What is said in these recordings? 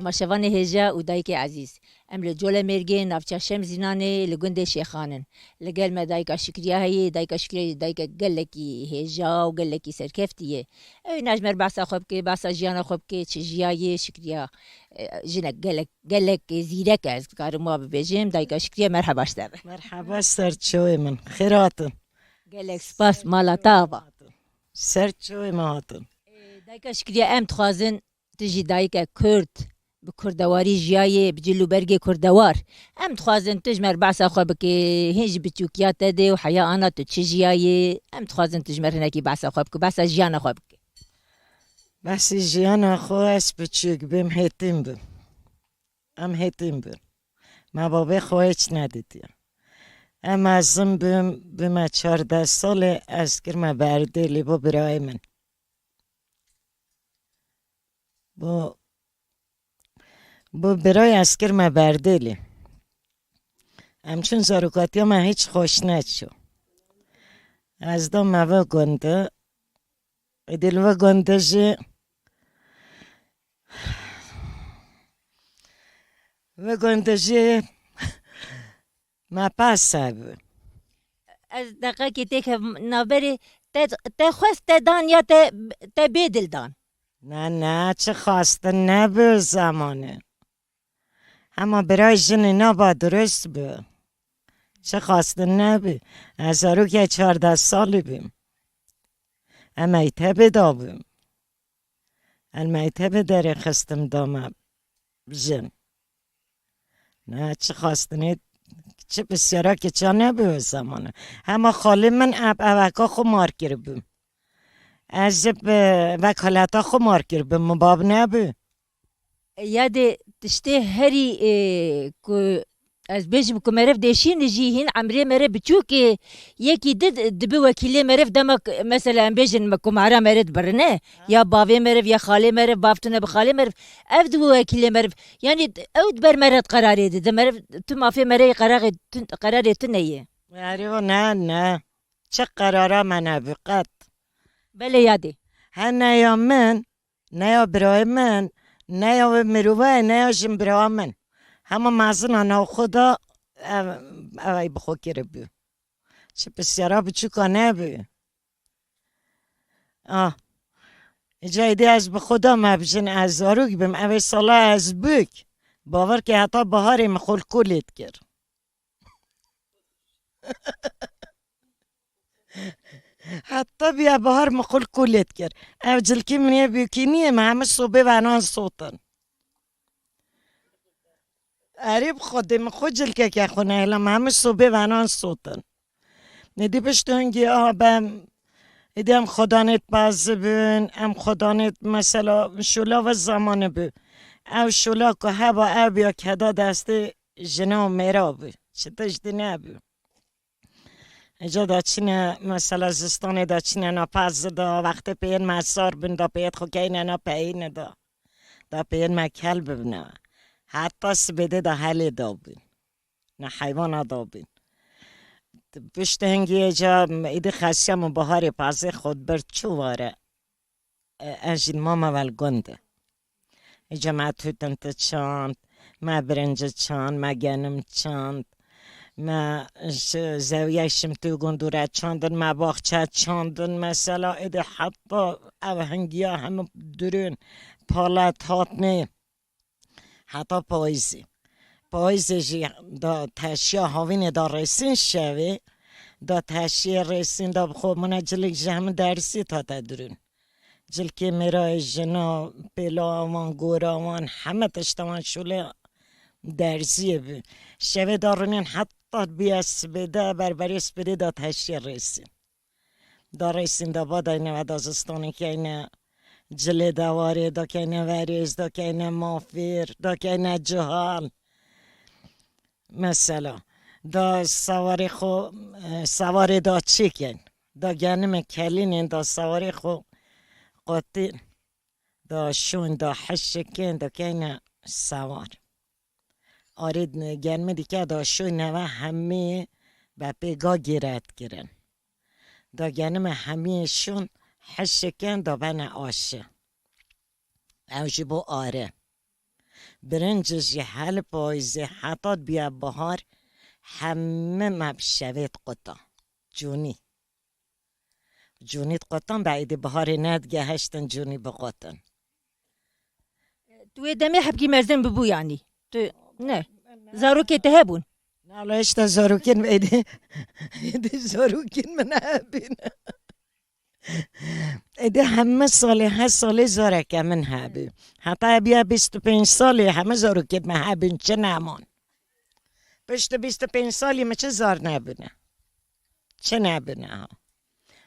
تماشاوان هجا و دایک عزیز ام لجول مرگی نافچه شم زینانه لگند شیخانن لگل ما دایک شکریه هی دایک شکریه دایک گلکی هجا و گلکی سرکفتیه ای نجمر بحثا خوب که بحثا جیانا خوب که چجیای شکریه جنک گلک زیرک از کار ما ببیجیم دایک شکریه مرحبا شده مرحبا سرچوی من خیراتن گلک سپاس مالا تاوا سرچوی ما هاتن دایک شکریه ام تخوازن تجی دایک کرد به کردواری جیای بجلو برگ کردوار ام تخوازن تجمر بحثا خوب که هنج بچوکیات ده و حیا آنا تو چه جیای ام تخوازن تجمر هنکی بحثا خوب که بحثا جیانا خوب که بس جیانا خو اس بچوک بیم هیتیم بیم ام هیتیم بیم ما بابا خو هیچ ندیدیم ام ازم بیم 14 سال از کرم بردلی با برای من با برای اسکر ما بردلی همچون زاروکاتی ها من هیچ خوش نشو از دا ما گنده دل و گنده جه و گنده جه ما پاسه بود از دقیقی تک نابری ته خواست دان یا ته بیدل دان نه چه خواسته نبود زمانه اما برای جن نبا درست بود چه خواسته نبود از رو که 14 سالی بیم امیته بدا بیم امیته بداره خستم دامه جن نه چه خواسته نه چه بسیارا که چه نبود زمانه اما خالی من اوکا خو مار کربیم از وکالتا خو مار کربیم مباب نبود یاد تشته هری که از بیشم که مرف دیشین جیهین عمری مرف بچو که یکی دبی وکیلی مرف دمک مثلا بیشن مکمارا مرف برنه یا باوی مرف یا خالی مرف بافتونه بخالی مرف افد وکیلی مرف یعنی اود بر مرف قراره ده مرف تو مافی مرف قراره تنیه یاری نه چه قراره من بقت بله یادی نه یا من نه یا برای من نه یا مروه نه یا جن برای من همه مازن آنها خدا اوی بخو کره بیو چه بسیارا بچو کنه بیو جایده از به خدا مبجن از زاروک بیم اوی سالا از بک باور که حتی بهاری مخول کلیت کرد حتی بیا بهار مخول کلیت کرد او جلکی منیه بیوکینیه ما همه صوبه و انان صوتن عریب خودم خود جلکه که خونه ایلام همه صوبه و انان صوتن ندی پشتونگی آبم ایدی هم خدا نیت بازه بین هم خدا نیت مثلا شولا و زمانه بین او شولا که هوا او بیا کدا دسته جنا و میرا بین چه تجدی نبین اینجا دا چینه مثلا زستانه دا چینه نا پز دا وقت پین مسار بین دا پید خو که اینه نا پین دا پین مکل ببینه حتی سبیده دا حلی دا بین نه حیوان دا بین پشت هنگی جا ایده خشیم بهاری پازه خود بر چو واره اجین ماما ول گنده ایجا ما توتن تا چاند ما برنج چاند ما گنم چاند ما زویه شمتو گندوره چاندن ما باخچه چاندن مثلا ایده حتی او هنگی ها همه درون پالت هات نه حتی پاییزی جی دا تشیا هاوین دا رسین شوی دا تشیا رسین دا بخو منا جلک جهم درسی تا درون جلکی میرای جنا پیلاوان گوراوان همه تشتوان شوله درسیه بی شوی دارونین حتی بیا سبیده بربری سبیده دا تشیا رسین دا رسین دا با داینه و دازستانی که اینه جلی دواری دا که اینه وریز دا که اینه مافیر دا که اینه جهال مثلا دا سواری دا چیکن دا گنم کلینین دا سواری خو قطین دا شون دا حشکن دا که اینه سوار آرید گنم دیگه دا شون و همه به پیگا گیرد گیرن دا گنم همه شون حشکن دا بنا آشه اوجی بو آره برنجش یه حل پاییزه حتی بیا بهار همه مبشوید قطع جونیت قطن بعید بهار ندگه هشتن جونی بقطن تو دمی حبکی مرزن ببو یعنی تو نه زاروکی تهبون نالا اشتا زاروکین ایده زاروکین من هبین ایده همه سالی 8 سالی زارکه من هبی حتی بیا 25 سالی همه زاروکین من هبین چه نمان پشت 25 سالی من چه زار نبینه چه نبینه ها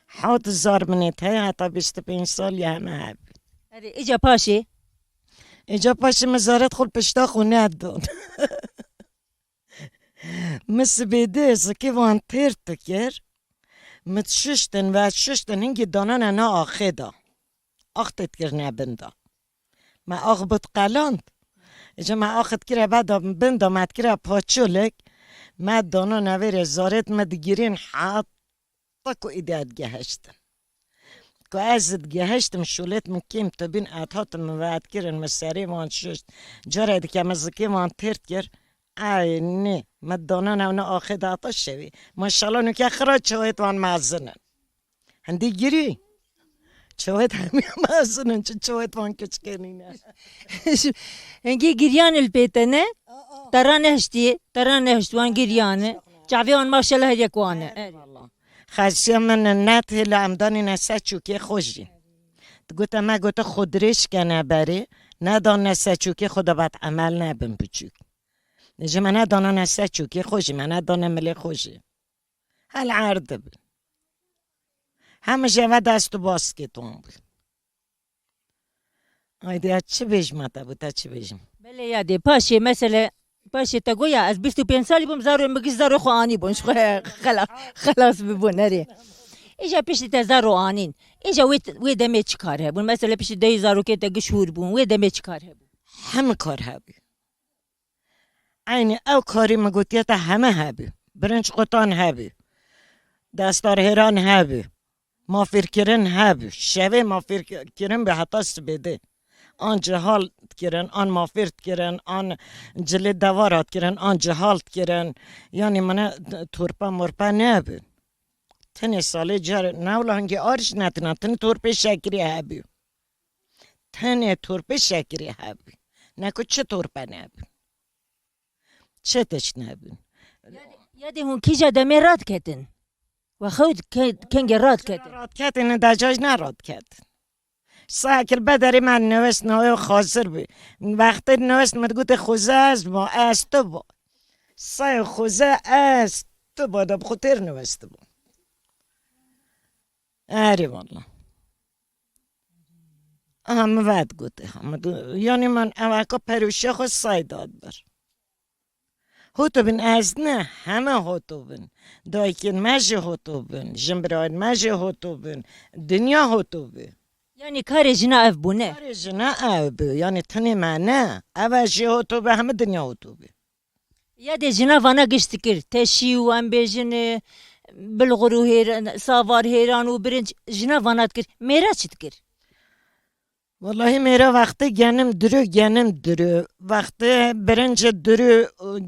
حوت زار منیت های حتی 25 سالی همه هبی اره ایجا پاشه اینجا پاش مزارت خود پشتا خونه دون مثل بیده زکی وان تیر تکر متششتن و ششتن هنگی دانان انا آخه دا آختت کر نبندا ما آخ بود قلاند اینجا ما آخت کره بعد بندا مد کره پاچولک ما دانا نویر زارت مد گیرین حتی که ایده گهشتن که از گهشتم شولت مکیم تبین اتهاتم وعد کرن مسری وان ششت جاره دی که مزکی وان ترد کر ای نه مدانا نونا آخه داتا شوی ماشالله نو که خرا چوهت وان مازنن هندی گیری چوهت همی مازنن چوهت وان کچ کنینه هنگی گریان البیتنه ترانه هشتی وان گریانه جاوی وان ماشالله هر یکوانه خشی من نت هل عمدانی نسه چوکی خوشی گوتا ما گوتا خودریش کنه بری ندان نسه چوکی خدا باید عمل نبن بچوک نجا من ندان نسه چوکی خوشی من ندان ملی خوشی هل عرده بین همه جوه دستو باسکتون بود آیده چه بیجمه بود چه بیجم بله یاده پاشه مثلا باشه تا گویا از 25 سالی بم زارو مگی زارو خوانی بونش خلاص ببون نری ایجا پیش تا زارو آنین ایجا وی دمه چی کاره بون مثلا پیش 2 زارو که تا گشور بون وی دمه چی کاره بون همه کار هبی عینی او کاری مگوتیت همه هبی برنج قطان هبی دستار هران هبی مافیر کرن هبی شوه مافیر کرن به حتاس بده آن جهال کرن آن مافرت کرن آن جل دوارات کرن آن جهالت کرن یعنی من تورپا مرپا نبین تنی سالی جار نولا هنگی آرش نتنا تنی تورپی شکری هبی تنی تورپی شکری هبی نکو چه تورپا نبین چه تش نبین یادی هون کیجا دمی راد کتن و خود کنگ راد کتن راد کتن دجاج نراد کتن ساکر بدری من نوست نوی خاصر بی وقتی نوست مدگوت خوزه از ما از تو با سای خوزه از تو با دب خودتر نوست با آری والا همه وعد گوته یعنی من اوکا پروشه خود سای داد بر هوتو بین از نه همه هوتو بین دایکین مجه هوتو بین جنبراین مجه هوتو بین دنیا هوتو بین یعنی کار جنا اف بونه کار جنا اف بو یعنی تنی منه اواجه هوتو به همه دنیا هوتو بین یادی جنا وانا گشت کر تشی و ام بیجن بلغرو هیران ساوار هیران و برنج جنا وانات کر میرا چید کر والله میرا وقتی گنم درو وقتی برنج درو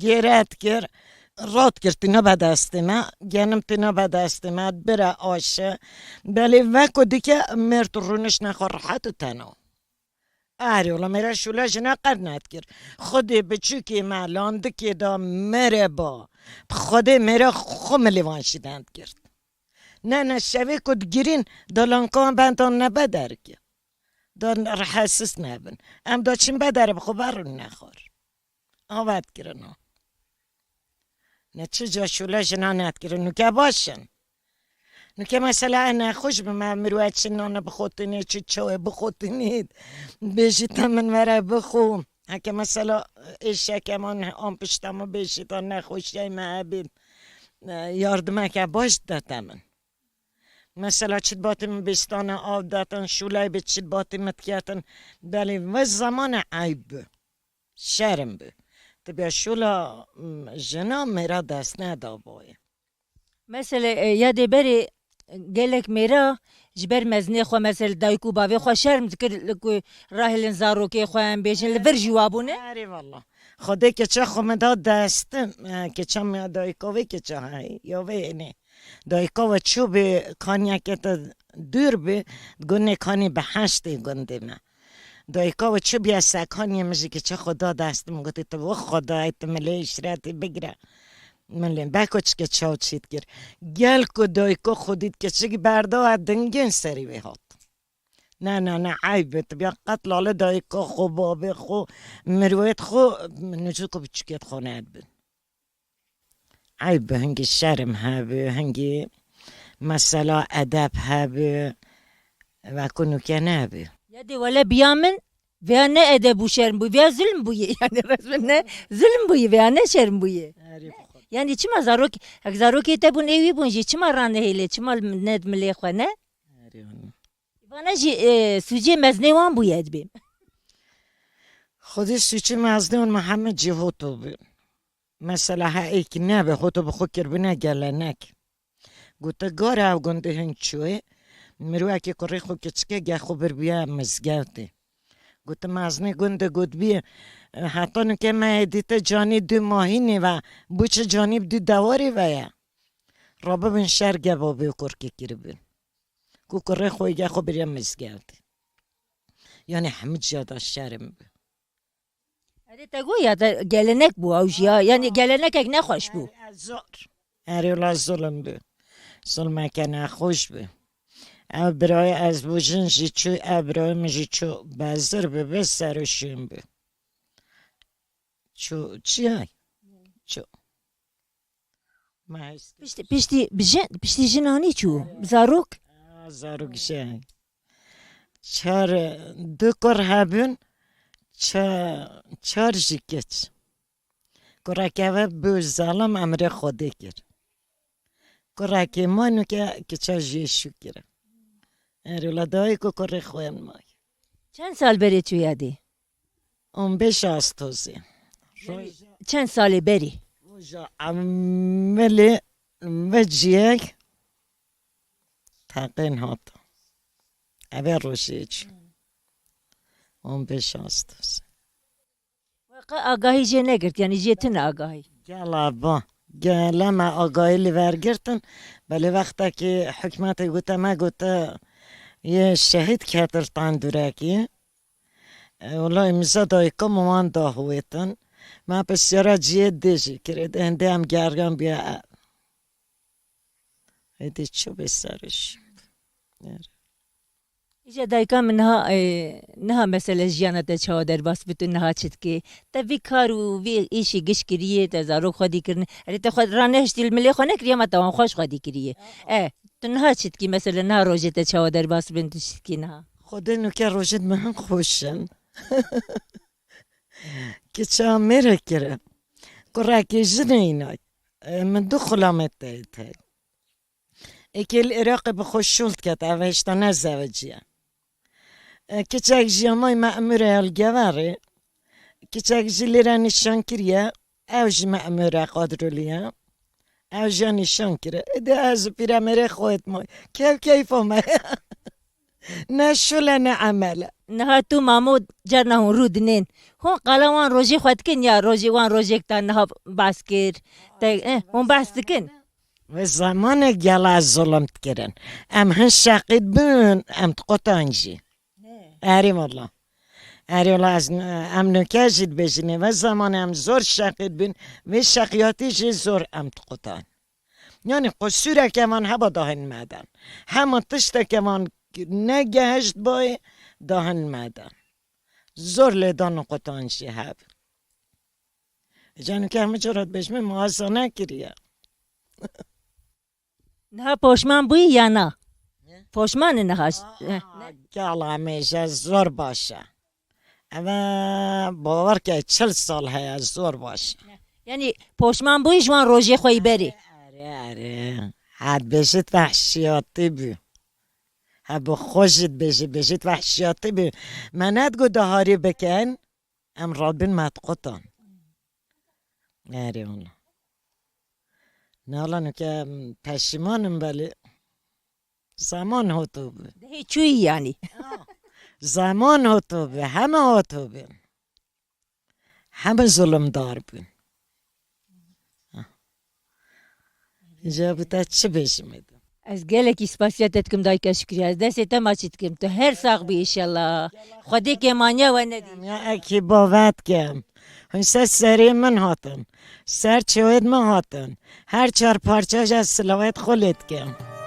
گیرت کر رات کرتینا به دستما گنم تینا به دستما بره آشه بلی وکو دیگه مرد رونش نخور راحت تنو آره ولی میرا شولا جنا قد ند کر خودی بچوکی ملاند که دا میره با خودی میرا خملی وانشیدند کرد نه شوی کد گیرین دالانکان بندان نبدر که دان حساس نبن ام داشتیم بدره بخو برون نخور آواد کرنو نه چه جا شولا جنا ند کرن نو که باشن نو که مثلا انا خوش به من مروت شنانه بخوتنی چی چوه بخوتنید بیشیتا من وره بخوم هکه مثلا ایشکمان آن پشتمو بیشیتا نخوشی محبید یاردمه که باش دادمن مثلا چید باتم بستانه آب داتن شولای به چید باتم کردن بلی و زمان عیب شرم به تبیا شولا جنا میرا دست ندا بای مثلا یادی بری گلک میرا جبر مزنی خو مثل دایکو باوی خو شرم ذکر لکو راهلن زاروکی خو هم بیشن لور جوابونه آره والله خدا که چه خمدا دستم که چه می دایکاوی که چه های یا وینه دایکاو چوب کانیا که تا دور بی گونه کانی به هشتی گنده ما دایکاو چوب یا سکانی میشه که چه خدا دستم گفتی تو خدا ایت ملی اشراتی بگیره ملین بکوچ که چاو چید گر گل کو دایکا خودید که چه بردا دنگین سری بهات نه عیبت بیا قتل آله دایکا خو بابه خو مرویت خو نجود کو بچکیت خونه بین عیب هنگی شرم هبه هنگی مثلا ادب هبه و کنو که نبه یادی ولی بیامن ویا نه ادب و شرم بوی ویا ظلم بویه یعنی رسم نه ظلم بویه ویا نه شرم بویه یعنی چما زاروکی تبون ایوی بونجی چما رانه هیله چما ند ملی خو نه وانا جی سوجی مزنی وان بوید بیم خودی سوچی مزدون محمد جی هوتو بی مثلا ها ایک نبه هوتو بخو کربینه گلنک گوته گاره او گنده هنگ چوه مروه که کاری خو کچکه گه خو بر بیا مزگوته گوته مزنی گنده گود بیه حتی نکه ما دیتا جانی 2 ماهینه و بوچه جانی 2 دواری ویا رابه بین شر گوابه و کرکی کربین کو کاری خوی گه خو بریا مزگوته یعنی همه جادا شرم بی اره تگو یا گلنک بو اوجیا یعنی گلنک اگ نخوش بو اره اولا ظلم بی ظلمه که نخوش بی او برای از بوجن جی چو او برای مجی چو بزر بی بس سرشون بی چو چی های؟ چو پشتی جنانی چو زاروک زاروک جای چار 2 کار هبون چار جیکت کرکه بو ظالم امر خوده کرد کرکه مانو که چار جیشو کرد اولادای که کره خوین مای چند سال بری تو یادی؟ 15 آستوزی چند سال بری؟ روژا عملی وجیه تقین هاتا اوه روژه چی 15 آستوزی آگاهی جه نگرد یعنی جه تن آگاهی گلا ما آگاهی لیور گرتن ولی وقتا که حکمت گوته ما گوته یه شهید کتر تاندورکی اولا امزا دایکا مامان دا هویتن ما بسیارا جیه دیجی کرد هنده هم گرگم بیا ایدی چو بسرش ایجا دایکا نها مثلا جیانا تا چادر باس بتو نها چید که تا وی کارو وی ایشی گش کریه تا زارو خودی کرنه اری تا خود رانهش دیل ملی خونه کریه ما تا خوش خودی کریه تو نها چید که مثلا نها روژه تا چادر باس بنتو چید که نها خود نوکه روژت من خوشن که چه میره کرد که جنه اینای من 2 خلامت دهید اکی العراق بخوش شلت کت اوهشتا نزوجیه که چه جیامای مأموره الگواره که چه جلیره نشان کریه اوج مأموره قادرولیه اوجا نشان کریه ده از پیرامره خواهد مای کیف آمه نه شله نه عمله نها تو مامو جر نهون رود نین هون قلا وان روژه خود کن یا روژه وان روژه کتا نها بس کر هون بس کن و زمان گلا ظلمت کردن ام هن شقید بون ام تقطانجی اری والله اری والله از ام نکجید بجنه و زمان ام زور شقید بون و شقیاتیش زور ام تقطان یعنی قصوره که من هبا داهن مدن همه تشته که من نگهشت بای داهن مدن زور لیدان قطانجی هب جانو که همه جرات بشمه محاسا نکریه نه پشمان بوی یا نه پشمان نهاش گل همیشه زور باشه اما باور که 40 سال های زور باشه یعنی پشمان بوی جوان روژه خوی بری آره حد بشید وحشیاتی بی حد خوشید بشید وحشیاتی بی منت گو دهاری بکن ام رابین مدقوتان آره اونا نه الان که پشیمانم ولی زمان هاتو بو هی چوی یعنی زمان هاتو بو همه هاتو بو همه ظلم دار بو اینجا بوده چه بشمیدم از گلکی سپاسیت کم دای که شکری از دست تما چیت کم تو هر ساق بی ایشالله خودی که مانیا و ندی یا اکی باوت کم هنسه سری من هاتن سر چوید من هاتن هر چهار پارچاش از سلاوت خولت کم